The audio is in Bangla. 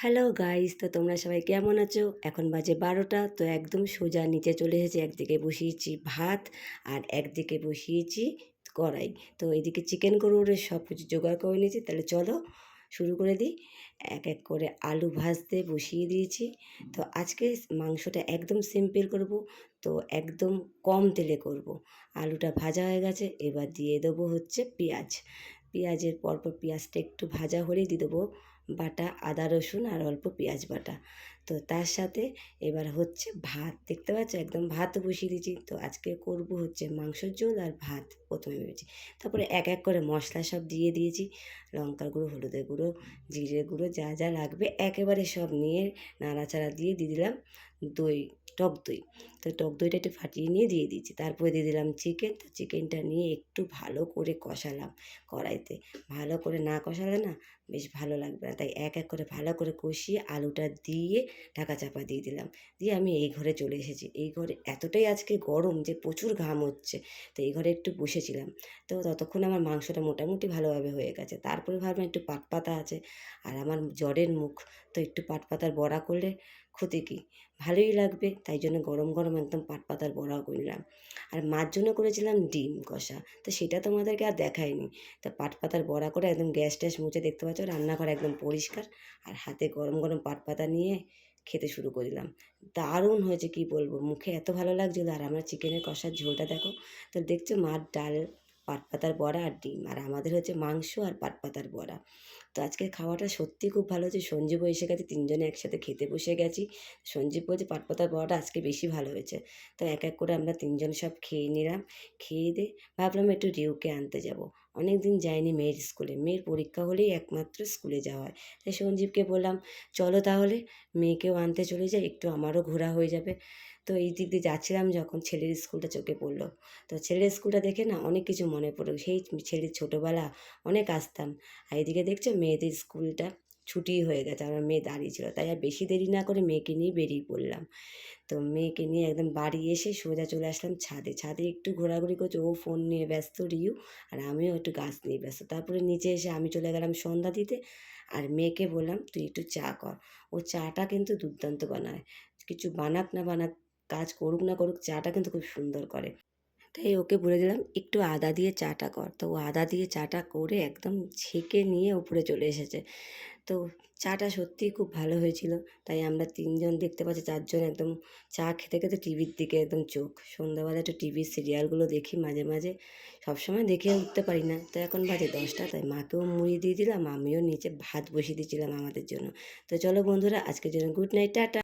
হ্যালো গাইস, তো তোমরা সবাই কেমন আছো? এখন বাজে 12টা। তো একদম সোজা নিচে চলে এসেছি। একদিকে বসিয়েছি ভাত আর একদিকে বসিয়েছি কড়াই। তো এইদিকে চিকেন করবো বলে সব কিছু জোগাড় করে নিয়েছি। তাহলে চলো শুরু করে দিই। এক এক করে আলু ভাজতে বসিয়ে দিয়েছি। তো আজকে মাংসটা একদম সিম্পল করব। তো একদম কম তেলে করব। আলুটা ভাজা হয়ে গেছে, এবার দিয়ে দেবো হচ্ছে পেঁয়াজ। পেঁয়াজের পরপর পেঁয়াজটা একটু ভাজা হলেই দিয়ে দেবো বাটা আদা রসুন আর অল্প পেঁয়াজ বাটা। তো তার সাথে এবার হচ্ছে ভাত, দেখতে পাচ্ছ একদম ভাত বসিয়ে দিয়েছি। তো আজকে করব হচ্ছে মাংসের ঝোল আর ভাত প্রথমে ভেবেছি। তারপরে এক এক করে মশলা সব দিয়ে দিয়েছি, লঙ্কার গুঁড়ো, হলুদের গুঁড়ো, জিরে গুঁড়ো, যা যা লাগবে একেবারে সব নিয়ে নাড়াচাড়া দিয়ে দিলাম দই, টক দই। তো টক দইটা একটু ফাটিয়ে নিয়ে দিয়ে দিয়েছি। তারপরে দিয়ে দিলাম চিকেন। তো চিকেনটা নিয়ে একটু ভালো করে কষালাম কড়াইতে। ভালো করে না কষালে না বেশ ভালো লাগবে না, তাই এক এক করে ভালো করে কষিয়ে আলুটা দিয়ে ঢাকা চাপা দিয়ে দিলাম। দিয়ে আমি এই ঘরে চলে এসেছি। এই ঘরে এতটাই আজকে গরম যে প্রচুর ঘাম হচ্ছে। তো এই ঘরে একটু বসেছিলাম। তো ততক্ষণ আমার মাংসটা মোটামুটি ভালোভাবে হয়ে গেছে। তারপরে ভাবলাম একটু পাট পাতা আছে আর আমার জ্বরের মুখ, তো একটু পাট পাতার বড়া করলে ক্ষতি কী, ভালোই লাগবে। তাই জন্য গরম গরম একদম পাট পাতার বড়াও করলাম। আর মার জন্য করেছিলাম ডিম কষা, তো সেটা তোমাদেরকে আর দেখায়নি। তা পাট পাতার বড়া করে একদম গ্যাস ট্যাস মুছে, দেখতে পাচ্ছ রান্নাঘর একদম পরিষ্কার, আর হাতে গরম গরম পাট পাতা নিয়ে খেতে শুরু করে দিলাম। দারুণ হয়েছে, কি বলবো, মুখে এত ভালো লাগছিলো। আর আমরা চিকেনের কষার ঝোলটা দেখো। তো দেখছো মার ডাল, পাট পাতার বড়া আর ডিম, আর আমাদের হচ্ছে মাংস আর পাট পাতার বড়া। তো আজকের খাওয়াটা সত্যিই খুব ভালো হয়েছে। সঞ্জীবও এসে গেছে, তিনজনে একসাথে খেতে বসে গেছি। সঞ্জীব বলছে পাট পাতার বড়াটা আজকে বেশি ভালো হয়েছে। তো এক এক করে আমরা তিনজন সব খেয়ে নিলাম। খেয়ে দিয়ে ভাবলাম একটু রিউকে আনতে যাব। অনেক দিন যাইনি মেয়ের স্কুলে, মেয়ের পরীক্ষা হলেই একমাত্র স্কুলে যাওয়া হয়। তাই সঞ্জীবকে বললাম চলো তাহলে মেয়েকেও আনতে চলে যাই, একটু আমারও ঘোরা হয়ে যাবে। তো এই দিক দিয়ে যাচ্ছিলাম যখন ছেলের স্কুলটা চোখে পড়লো। তো ছেলের স্কুলটা দেখে না অনেক কিছু মনে পড়লো, সেই ছেলের ছোটোবেলা অনেক আসতাম। আর এদিকে দেখছো মেয়েদের স্কুলটা ছুটি হয়ে গেছে, আমার মেয়ে দাঁড়িয়ে ছিল। তাই আর বেশি দেরি না করে মেয়েকে নিয়ে বেরিয়ে পড়লাম। তো মেয়েকে নিয়ে একদম বাড়ি এসে সোজা চলে আসলাম ছাদে। ছাদে একটু ঘোরাঘুরি করছে, ও ফোন নিয়ে ব্যস্ত রিউ, আর আমিও একটু গাছ নিয়ে ব্যস্ত। তারপরে নিচে এসে আমি চলে গেলাম সন্ধ্যা দিতে। আর মেয়েকে বললাম তুই একটু চা কর। ও চাটা কিন্তু দুর্দান্ত বানায়, কিছু বানাক না বানাক, কাজ করুক না করুক, চাটা কিন্তু খুব সুন্দর করে। তাই ওকে বলে দিলাম একটু আদা দিয়ে চাটা কর। তো ও আদা দিয়ে চাটা করে একদম ছেঁকে নিয়ে উপরে চলে এসেছে। তো চাটা সত্যিই খুব ভালো হয়েছিল। তাই আমরা তিনজন, দেখতে পাচ্ছি চারজন, একদম চা খেতে খেতে টিভির দিকে একদম চোখ। সন্ধ্যাবেলা একটু টিভির সিরিয়ালগুলো দেখি মাঝে মাঝে, সবসময় দেখে উঠতে পারি না। তো এখন বাজে 10টা, তাই মাকেও মুড়ি দিয়ে দিলাম, আমিও নিচে ভাত বসিয়ে দিয়েছিলাম আমাদের জন্য। তো চলো বন্ধুরা, আজকের জন্য গুড নাইট, টাটা।